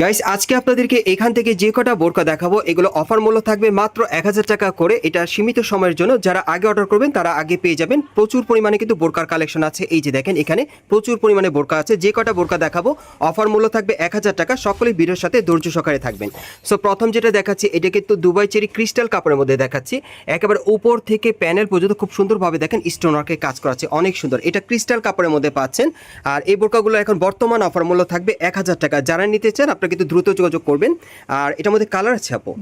Guys আজকে আপনাদেরকে এখান থেকে যে কটা বোরকা দেখাবো এগুলো অফার মূল্য থাকবে মাত্র 1000 টাকা করে। এটা সীমিত সময়ের জন্য, যারা আগে অর্ডার করবেন তারা আগে পেয়ে যাবেন। প্রচুর পরিমাণে কিন্তু বোরকার কালেকশন আছে। এই যে দেখেন এখানে প্রচুর পরিমাণে বোরকা আছে। যে কটা বোরকা দেখাবো অফার মূল্য থাকবে 1000 টাকা। সকলেই ভিডিওর সাথে ধৈর্য সহকারে থাকবেন। সো প্রথম যেটা দেখাচ্ছি এটা কিন্তু দুবাই চেরি ক্রিস্টাল কাপড়ের মধ্যে দেখাচ্ছি। একেবারে উপর থেকে প্যানেল পর্যন্ত খুব সুন্দরভাবে দেখেন স্টোন ওয়ার্কের কাজ করা আছে, অনেক সুন্দর। এটা ক্রিস্টাল কাপড়ের মধ্যে পাচ্ছেন। আর এই বোরকাগুলো এখন বর্তমান অফার মূল্য থাকবে 1000 টাকা। যারা নিতে চান আপনারা কিন্তু দ্রুত যোগাযোগ করবেন। আর এটার মধ্যে কালার আছে আপু?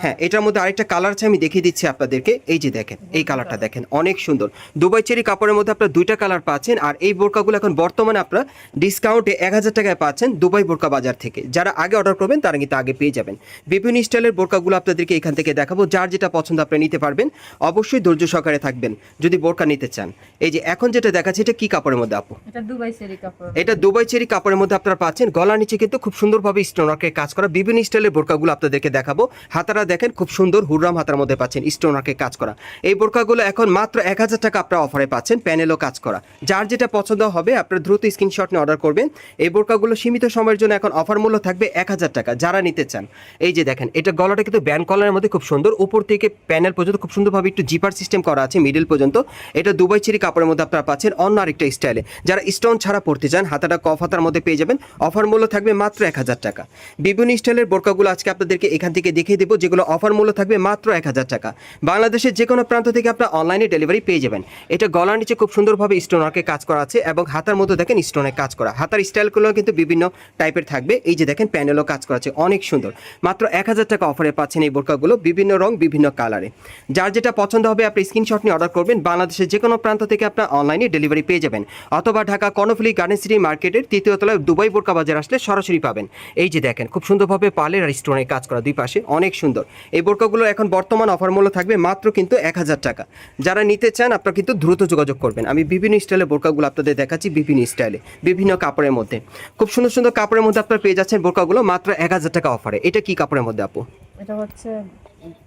হ্যাঁ, এটার মধ্যে আরেকটা কালার আছে, আমি দেখিয়ে দিচ্ছি আপনাদেরকে। এই যে দেখেন এই কালারটা দেখেন, অনেক সুন্দর। দুবাই চেরি কাপড়ের মধ্যে আপনারা দুইটা কালার পাচ্ছেন। আর এই বোরকাগুলো এখন বর্তমানে আপনারা ডিসকাউন্টে 1000 টাকায় পাচ্ছেন দুবাই বোরকা বাজার থেকে। যারা আগে অর্ডার করবেন তারা কিন্তু আগে পেয়ে যাবেন। বিভিন্ন স্টাইলের বোরকাগুলো আপনাদেরকে এখান থেকে দেখাবো। যার যেটা পছন্দ আপনি নিতে পারবেন। অবশ্যই ধৈর্য সহকারে থাকবেন যদি বোরকা নিতে চান। এই যে এখন যেটা দেখাচ্ছি এটা কি কাপড়ের মধ্যে আপু? এটা দুবাই চেরি কাপড়। এটা দুবাই চেরি কাপড়ের মধ্যে আপনারা পাচ্ছেন। গলার নিচে কিন্তু খুব সুন্দরভাবে স্টোন ওয়ার্কের কাজ করা। বিভিন্ন স্টাইলের বোরকাগুলো আপনাদেরকে দেখাবো। হাতারা দেখেন খুব সুন্দর হুররাম হাতার মধ্যে পাচ্ছেন স্টোন ওয়ার্কের কাজ করা। এই বোরকাগুলো এখন মাত্র 1000 টাকা আপনারা অফারে পাচ্ছেন, প্যানেলও কাজ করা। যার যেটা পছন্দ হবে আপনারা দ্রুত স্ক্রিনশট নিয়ে অর্ডার করবেন। এই বোরকাগুলো সীমিত সময়ের জন্য এখন অফার মূল্য থাকবে 1000 টাকা। যারা নিতে চান এই যে দেখেন এটা গলাটা কিন্তু ব্যান্ড কলারের মধ্যে খুব সুন্দর। উপর থেকে প্যানেল পর্যন্ত খুব সুন্দরভাবে একটু জিপার সিস্টেম করা আছে মিডল পর্যন্ত। এটা দুবাই চেরি কাপড়ের মধ্যে আপনারা পাচ্ছেন অন্য আরেকটা স্টাইলে। যারা স্টোন ছাড়া পড়তে চান হাতাটা কফ হাতার মধ্যে পেয়ে যাবেন। অফার মূল্য থাকবে মাত্র 1000 টাকা। বিভিন্ন স্টাইলের বোরকাগুলো আজকে আপনাদেরকে এখান থেকে দেখিয়ে দেবো, যেগুলো অফার মূল্য থাকবে মাত্র 1000 টাকা। বাংলাদেশের যে কোনো প্রান্ত থেকে আপনারা অনলাইনে ডেলিভারি পেয়ে যাবেন। এটা গলার নিচে খুব সুন্দরভাবে স্টোন ওয়ার্কের কাজ করা আছে এবং হাতার মধ্যে দেখেন স্টোনের কাজ করা। হাতার স্টাইলগুলো কিন্তু বিভিন্ন টাইপের থাকবে। এই যে দেখেন প্যানেলও কাজ করা আছে, অনেক সুন্দর। মাত্র 1000 টাকা অফারে পাচ্ছেন এই বোরকাগুলো, বিভিন্ন রং বিভিন্ন কালারে। যার যেটা পছন্দ হবে আপনি স্ক্রিনশট নিয়ে অর্ডার করবেন। বাংলাদেশের যে কোনো প্রান্ত থেকে আপনারা অনলাইনে ডেলিভারি পেয়ে যাবেন, অথবা ঢাকা কর্ণফুলী গার্ডেন সিটি মার্কেটের 3য় তলায় দুবাই বোরকা বাজার আসলে সরাসরি পাবেন। এই যে দেখেন খুব সুন্দরভাবে পালের আর স্টোনের কাজ করা দুই পাশে, অনেক সুন্দর। এই বোরকাগুলো এখন বর্তমান অফার মূল্য থাকবে মাত্র কিন্তু 1000 টাকা। যারা নিতে চান আপনারা কিন্তু দ্রুত যোগাযোগ করবেন। আমি বিভিন্ন স্টাইলের বোরকাগুলো আপনাদের দেখাচ্ছি, বিভিন্ন স্টাইলে বিভিন্ন কাপড়ের মধ্যে। খুব সুন্দর সুন্দর কাপড়ের মধ্যে আপনারা পেয়ে যাচ্ছেন বোরকাগুলো মাত্র 1000 টাকা অফারে। এটা কি কাপড়ের মধ্যে আপু? এটা হচ্ছে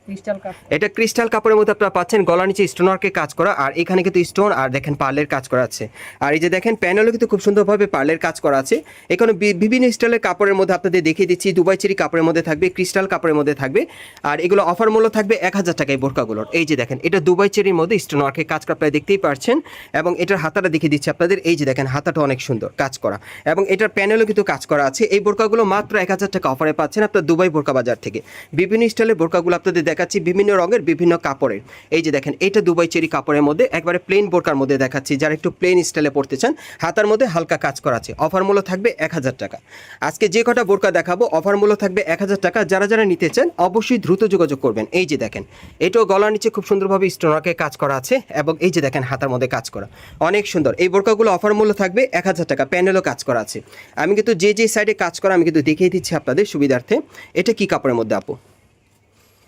ক্রিস্টাল কাপড়। এটা ক্রিস্টাল কাপড়ের মধ্যে আপনারা পাচ্ছেন। গলার নিচে স্টোন ওয়ার্কের কাজ করা, আর এখানে কিন্তু স্টোন আর দেখেন পার্লের কাজ করা আছে। আর এই যে দেখেন প্যানেলও কিন্তু খুব সুন্দরভাবে পার্লের কাজ করা আছে। এখানে বিভিন্ন স্টাইলের কাপড়ের মধ্যে আপনাদের দেখিয়ে দিচ্ছি। দুবাই চেরি কাপড়ের মধ্যে থাকবে, ক্রিস্টাল কাপড়ের মধ্যে থাকবে। আর এগুলো অফার মূল্য থাকবে 1000 টাকা এই বোরকাগুলোর। এই যে দেখেন এটা দুবাই চেরির মধ্যে স্টোন ওয়ার্কের কাজ করা আপনারা দেখতেই পাচ্ছেন। এবং এটার হাতাটা দেখিয়ে দিচ্ছি আপনাদের। এই যে দেখেন হাতাটা অনেক সুন্দর কাজ করা এবং এটার প্যানেলও কিন্তু কাজ করা আছে। এই বোরকাগুলো মাত্র 1000 টাকা অফারে পাচ্ছেন আপনার দুবাই বোরকা বাজার থেকে। বিভিন্ন স্টাইলের বোরকাগুলো আপনাদের দেখাচ্ছি, বিভিন্ন রঙের বিভিন্ন কাপড়ের। এই যে দেখেন এটা দুবাই চেরি কাপড়ের মধ্যে একবারে প্লেন বোরকার মধ্যে দেখাচ্ছি। যারা একটু প্লেন স্টাইলে পড়তে চান হাতার মধ্যে হালকা কাজ করা আছে। অফার মূল্য থাকবে 1000 টাকা। আজকে যে কটা বোরকা দেখাবো অফার মূল্য থাকবে 1000 টাকা। যারা যারা নিতে চান অবশ্যই দ্রুত যোগাযোগ করবেন। এই যে দেখেন এটাও গলার নিচে খুব সুন্দরভাবে স্টোন ওয়ার্কের কাজ করা আছে এবং এই যে দেখেন হাতার মধ্যে কাজ করা, অনেক সুন্দর। এই বোরকাগুলো অফার মূল্য থাকবে 1000 টাকা। প্যানেলও কাজ করা আছে। আমি কিন্তু যে যে সাইডে কাজ করা আমি কিন্তু দেখিয়ে দিচ্ছি আপনাদের সুবিধার্থে। এটা কি কাপড়ের মধ্যে আপু?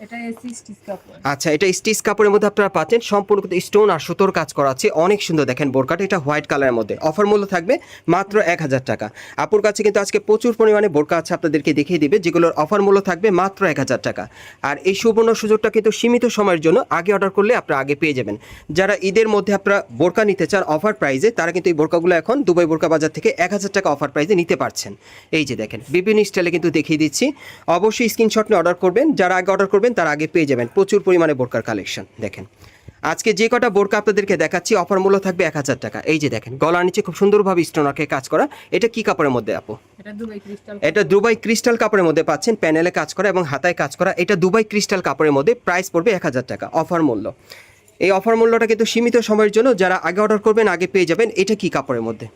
এটা এসি স্টিচ কাপড়। আচ্ছা, এটা স্টিচ কাপড়ের মধ্যে আপনারা পাচ্ছেন। সম্পূর্ণ কিন্তু স্টোন আর সুতোর কাজ করা আছে, অনেক সুন্দর। দেখেন বোরকাটা এটা হোয়াইট কালারের মধ্যে। অফার মূল্য থাকবে মাত্র 1000 টাকা। আপুর কাছে কিন্তু আজকে প্রচুর পরিমাণে বোরকা আছে, আপনাদেরকে দেখিয়ে দিবে, যেগুলোর অফার মূল্য থাকবে মাত্র 1000 টাকা। আর এই সুবর্ণ সুযোগটা কিন্তু সীমিত সময়ের জন্য। আগে অর্ডার করলে আপনারা আগে পেয়ে যাবেন। যারা ঈদের মধ্যে আপনারা বোরকা নিতে চান অফার প্রাইজে, তারা কিন্তু এই বোরকাগুলো এখন দুবাই বোরকা বাজার থেকে 1000 টাকা অফার প্রাইজে নিতে পারছেন। এই যে দেখেন বিভিন্ন স্টাইলে কিন্তু দেখিয়ে দিচ্ছি। অবশ্যই স্ক্রিনশট নিয়ে অর্ডার করবেন। যারা আগে অর্ডার করবেন তারা আগে পেয়ে যাবেন প্রচুর পরিমাণে বোরকার কালেকশন। দেখেন আজকে যে কটা বোরকা আপনাদেরকে দেখাচ্ছি অফার মূল্য থাকবে 1000 টাকা। এই যে দেখেন গলার নিচে খুব সুন্দরভাবে স্টোন ওয়ার্কের কাজ করা। এটা কি কাপড়ের মধ্যে আপু? এটা দুবাই ক্রিস্টাল। এটা দুবাই ক্রিস্টাল কাপড়ের মধ্যে পাচ্ছেন, প্যানেলে কাজ করা এবং হাতায় কাজ করা। এটা দুবাই ক্রিস্টাল কাপড়ের মধ্যে, প্রাইস পড়বে 1000 টাকা অফার মূল্য। এই অফার মূল্যটা কিন্তু সীমিত সময়ের জন্য। যারা আগে অর্ডার করবেন আগে পেয়ে যাবেন। এটা কি কাপড়ের মধ্যে?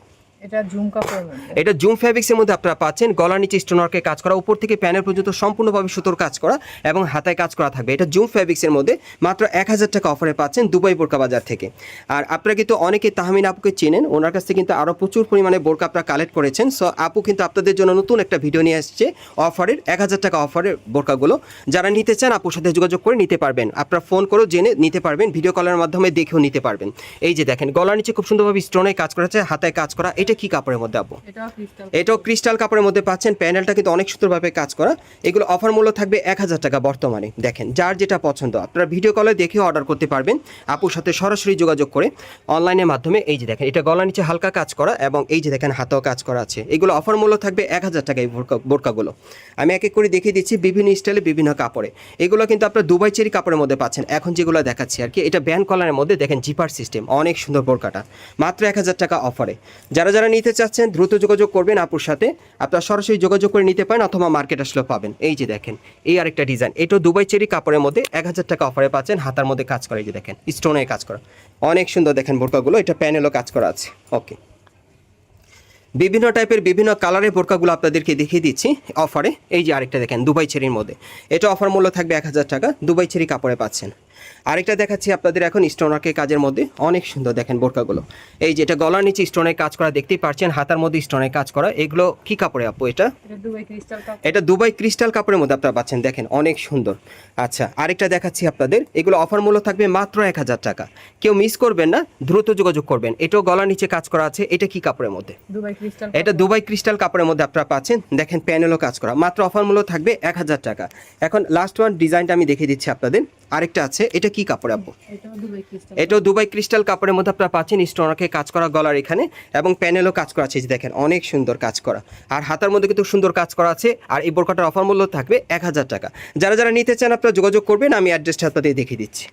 এটা জুম কাপড়ের মধ্যে। এটা জুম ফ্যাব্রিক্সের মধ্যে আপনারা পাচ্ছেন। গলার নিচে স্টোন ওয়ার্কের কাজ করা, উপর থেকে প্যানেল পর্যন্ত সম্পূর্ণভাবে সুতোর কাজ করা এবং হাতায় কাজ করা থাকবে। এটা জুম ফ্যাব্রিক্সের মধ্যে মাত্র 1000 টাকা অফারে পাচ্ছেন দুবাই বোরকা বাজার থেকে। আর আপনারা কিন্তু অনেকে তাহমিন আপুকে চেনেন, ওনার কাছ থেকে কিন্তু আরও প্রচুর পরিমাণে বোরকা আপনারা কালেক্ট করেছেন। সো আপু কিন্তু আপনাদের জন্য নতুন একটা ভিডিও নিয়ে আসছে অফারের 1000 টাকা অফারের বোরকাগুলো। যারা নিতে চান আপুর সাথে যোগাযোগ করে নিতে পারবেন। আপনারা ফোন করেও জেনে নিতে পারবেন, ভিডিও কলের মাধ্যমে দেখেও নিতে পারবেন। এই যে দেখেন গলার নিচে খুব সুন্দরভাবে স্টোনের কাজ করা আছে, হাতায় কাজ করা। এটা এটা কি কাপড়ের মধ্যে আপু? এটাও ক্রিস্টাল। এটাও ক্রিস্টাল কাপড়ের মধ্যে পাচ্ছেন। প্যানেলটা কিন্তু অনেক সুন্দরভাবে কাজ করা। এগুলো অফার মূল্য থাকবে 1000 টাকা বর্তমানে। দেখেন যার যেটা পছন্দ আপনারা ভিডিও কলে দেখে অর্ডার করতে পারবেন আপুর সাথে সরাসরি যোগাযোগ করে অনলাইনের মাধ্যমে। এই যে দেখেন এটা গলার নিচে হালকা কাজ করা এবং এই যে দেখেন হাতেও কাজ করা আছে। এগুলো অফার মূল্য থাকবে 1000 টাকা এই বোরকাগুলো। আমি এক এক করে দেখিয়ে দিচ্ছি বিভিন্ন স্টাইলে বিভিন্ন কাপড়ে। এগুলো কিন্তু আপনার দুবাই চেরি কাপড়ের মধ্যে পাচ্ছেন। এখন যেগুলো দেখাচ্ছি আর কি, এটা ব্যান্ড কলারের মধ্যে দেখেন জিপার সিস্টেম, অনেক সুন্দর বোরকাটা মাত্র 1000 টাকা অফারে। যারা যারা নিতে চাচ্ছেন দ্রুত যোগাযোগ করবেন আপুর সাথে। আপনারা সরাসরি যোগাযোগ করে নিতে পারেন অথবা মার্কেট আসলেও পাবেন। এই যে দেখেন এই আরেকটা ডিজাইন, এটাও দুবাই চেরি কাপড়ের মধ্যে 1000 টাকা অফারে পাচ্ছেন। হাতার মধ্যে কাজ করা, এই যে দেখেন স্টোনে কাজ করা, অনেক সুন্দর দেখেন বোরকাগুলো। এটা প্যানেলও কাজ করা আছে। ওকে, বিভিন্ন টাইপের বিভিন্ন কালারের বোরকাগুলো আপনাদেরকে দেখিয়ে দিচ্ছি অফারে। এই যে আরেকটা দেখেন দুবাই চেরির মধ্যে, এটা অফার মূল্য থাকবে 1000 টাকা, দুবাই চেরি কাপড়ে পাচ্ছেন। আরেকটা দেখাচ্ছি আপনাদের এখন স্টোনারকে কাজের মধ্যে, অনেক সুন্দর দেখেন বোরকাগুলো। এই যে এটা গলার নিচে স্টোনের কাজ করা দেখতেই পাচ্ছেন, হাতার মধ্যে স্টোনের কাজ করা। এগুলো কি কাপড়ে আপু? এটা দুবাই ক্রিস্টাল কাপড়। এটা দুবাই ক্রিস্টাল কাপড়ের মধ্যে আপনারা পাচ্ছেন, দেখেন অনেক সুন্দর। আচ্ছা আরেকটা দেখাচ্ছি আপনাদের, এগুলো অফার মূল্য থাকবে মাত্র 1000 টাকা। কেউ মিস করবেন না, দ্রুত যোগাযোগ করবেন। এটাও গলার নিচে কাজ করা আছে। এটা কি কাপড়ের মধ্যে? Dubai crystal. এটা দুবাই ক্রিস্টাল কাপড়ের মধ্যে আপনারা পাচ্ছেন, দেখেন প্যানেলও কাজ করা। মাত্র অফার মূল্য থাকবে 1000 টাকা। এখন লাস্ট ওয়ান ডিজাইনটা আমি দেখিয়ে দিচ্ছি আপনাদের। আরেকটা আছে, এটা কি কাপড় আপু? এটাও দুবাই ক্রিস্টাল। এটাও দুবাই ক্রিস্টাল কাপড়ের মধ্যে আপনারা পাচ্ছেন, স্টোনারকে কাজ করা গলার এখানে এবং প্যানেলও কাজ করা আছে। এই যে দেখেন অনেক সুন্দর কাজ করা, আর হাতার মধ্যে কিন্তু সুন্দর কাজ করা আছে। আর এই বোরকাটার অফার মূল্য থাকবে 1000 টাকা। যারা যারা নিতে চান আপনারা যোগাযোগ করবেন, আমি অ্যাড্রেসটা আপনাদের দেখিয়ে দিচ্ছি।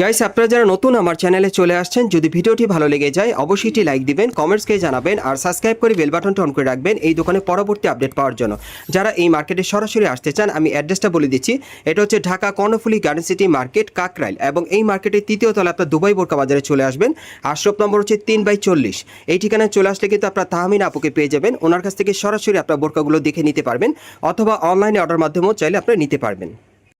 গাইস, আপনারা যারা নতুন আমার চ্যানেলে চলে আসছেন, যদি ভিডিওটি ভালো লেগে যায় অবশ্যই একটি লাইক দিবেন, কমেন্টসকে জানাবেন আর সাবস্ক্রাইব করে বেল বাটনটা অন করে রাখবেন এই দোকানে পরবর্তী আপডেট পাওয়ার জন্য। যারা এই মার্কেটে সরাসরি আসতে চান আমি অ্যাড্রেসটা বলে দিচ্ছি। এটা হচ্ছে Dhaka Karnaphuli garden city market, Kakrail, এবং এই মার্কেটের তৃতীয় তলা আপনার দুবাই বোরকা বাজারে চলে আসবেন। আর শপ নম্বর হচ্ছে 3/40। এই ঠিকানায় চলে আসলে কিন্তু আপনার তাহমিনা আপুকে পেয়ে যাবেন। ওনার কাছ থেকে সরাসরি আপনার বোরকাগুলো দেখে নিতে পারবেন অথবা অনলাইনে অর্ডার মাধ্যমেও চাইলে আপনারা নিতে পারবেন।